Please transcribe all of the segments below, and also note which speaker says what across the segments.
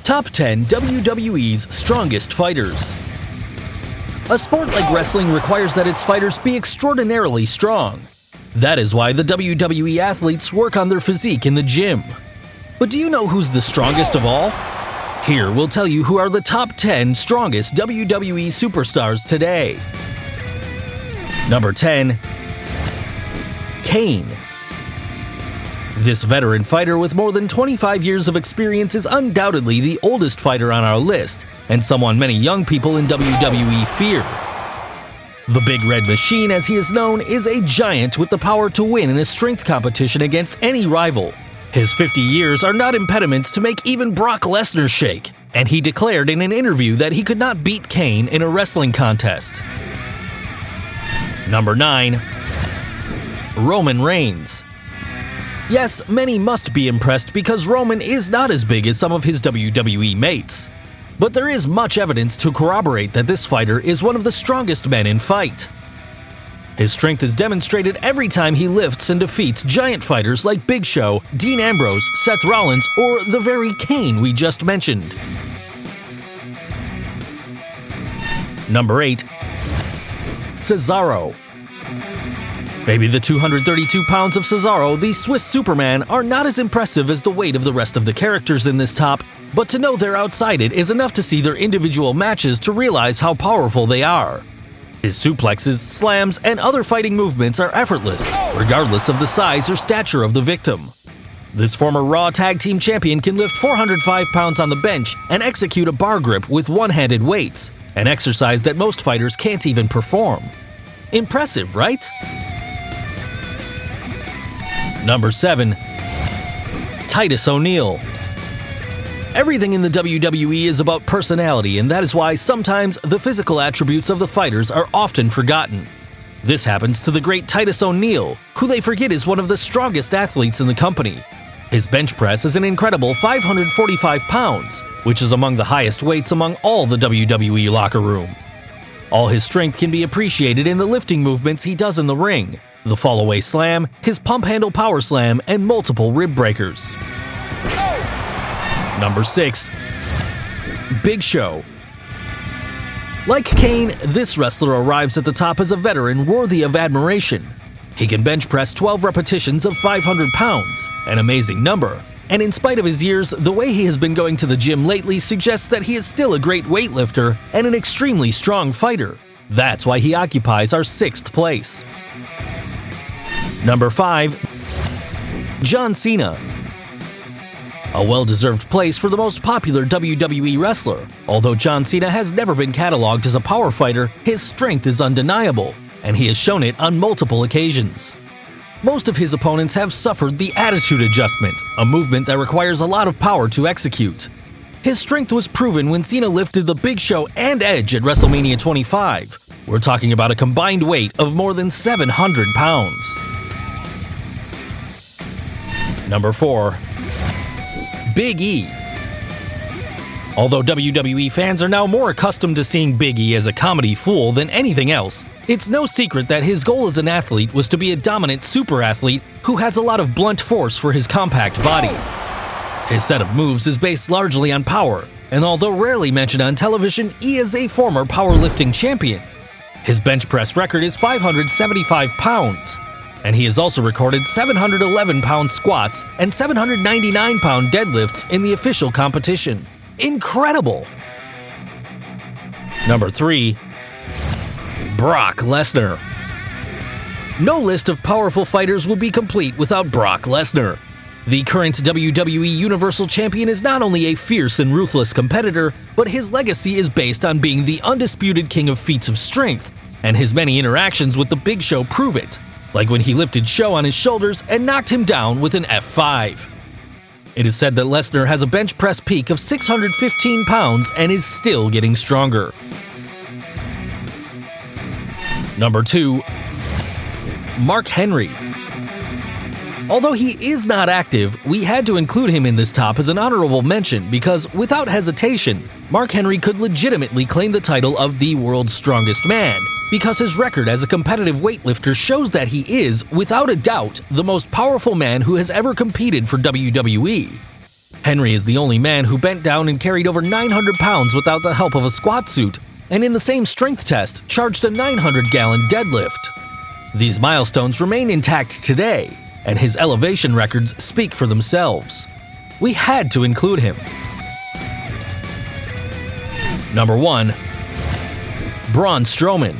Speaker 1: Top 10 WWE's Strongest Fighters. A sport like wrestling requires that its fighters be extraordinarily strong. That is why the WWE athletes work on their physique in the gym. But do you know who's the strongest of all? Here, we'll tell you who are the top 10 strongest WWE superstars today. Number 10. Kane. This veteran fighter with more than 25 years of experience is undoubtedly the oldest fighter on our list, and someone many young people in WWE fear. The Big Red Machine, as he is known, is a giant with the power to win in a strength competition against any rival. His 50 years are not impediments to make even Brock Lesnar shake, and he declared in an interview that he could not beat Kane in a wrestling contest. Number 9. Roman Reigns. Yes, many must be impressed because Roman is not as big as some of his WWE mates. But there is much evidence to corroborate that this fighter is one of the strongest men in fight. His strength is demonstrated every time he lifts and defeats giant fighters like Big Show, Dean Ambrose, Seth Rollins, or the very Kane we just mentioned. Number 8. Cesaro. Maybe the 232 pounds of Cesaro, the Swiss Superman, are not as impressive as the weight of the rest of the characters in this top, but to know they're outside it is enough to see their individual matches to realize how powerful they are. His suplexes, slams, and other fighting movements are effortless, regardless of the size or stature of the victim. This former Raw Tag Team Champion can lift 405 pounds on the bench and execute a bar grip with one-handed weights, an exercise that most fighters can't even perform. Impressive, right? Number 7. Titus O'Neil. Everything in the WWE is about personality, and that is why sometimes the physical attributes of the fighters are often forgotten. This happens to the great Titus O'Neil, who they forget is one of the strongest athletes in the company. His bench press is an incredible 545 pounds, which is among the highest weights among all the WWE locker room. All his strength can be appreciated in the lifting movements he does in the ring, the fall-away slam, his pump handle power slam, and multiple rib breakers. Number 6. Big Show. Like Kane, this wrestler arrives at the top as a veteran worthy of admiration. He can bench press 12 repetitions of 500 pounds, an amazing number, and in spite of his years, the way he has been going to the gym lately suggests that he is still a great weightlifter and an extremely strong fighter. That's why he occupies our 6th place. Number 5. John Cena. A well-deserved place for the most popular WWE wrestler. Although John Cena has never been cataloged as a power fighter, his strength is undeniable, and he has shown it on multiple occasions. Most of his opponents have suffered the attitude adjustment, a movement that requires a lot of power to execute. His strength was proven when Cena lifted the Big Show and Edge at WrestleMania 25. We're talking about a combined weight of more than 700 pounds. Number 4. Big E. Although WWE fans are now more accustomed to seeing Big E as a comedy fool than anything else, it's no secret that his goal as an athlete was to be a dominant super athlete who has a lot of blunt force for his compact body. His set of moves is based largely on power, and although rarely mentioned on television, he is a former powerlifting champion. His bench press record is 575 pounds, and he has also recorded 711-pound squats and 799-pound deadlifts in the official competition. Incredible! Number 3. Brock Lesnar. No list of powerful fighters would be complete without Brock Lesnar. The current WWE Universal Champion is not only a fierce and ruthless competitor, but his legacy is based on being the undisputed king of feats of strength, and his many interactions with the Big Show prove it, like when he lifted Show on his shoulders and knocked him down with an F5. It is said that Lesnar has a bench press peak of 615 pounds and is still getting stronger. Number 2. Mark Henry. Although he is not active, we had to include him in this top as an honorable mention because, without hesitation, Mark Henry could legitimately claim the title of the world's strongest man, because his record as a competitive weightlifter shows that he is, without a doubt, the most powerful man who has ever competed for WWE. Henry is the only man who bent down and carried over 900 pounds without the help of a squat suit, and in the same strength test, charged a 900-gallon deadlift. These milestones remain intact today, and his elevation records speak for themselves. We had to include him. Number 1. Braun Strowman.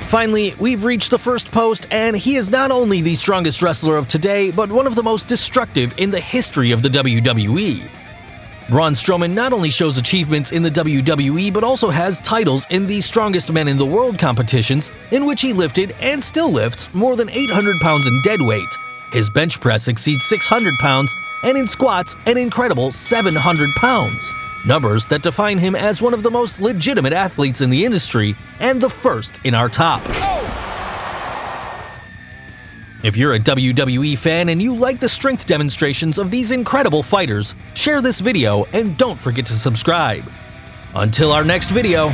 Speaker 1: Finally, we've reached the first post, and he is not only the strongest wrestler of today, but one of the most destructive in the history of the WWE. Braun Strowman not only shows achievements in the WWE, but also has titles in the Strongest Men in the World competitions, in which he lifted and still lifts more than 800 pounds in deadweight. His bench press exceeds 600 pounds, and in squats, an incredible 700 pounds. Numbers that define him as one of the most legitimate athletes in the industry and the first in our top. If you're a WWE fan and you like the strength demonstrations of these incredible fighters, share this video and don't forget to subscribe. Until our next video,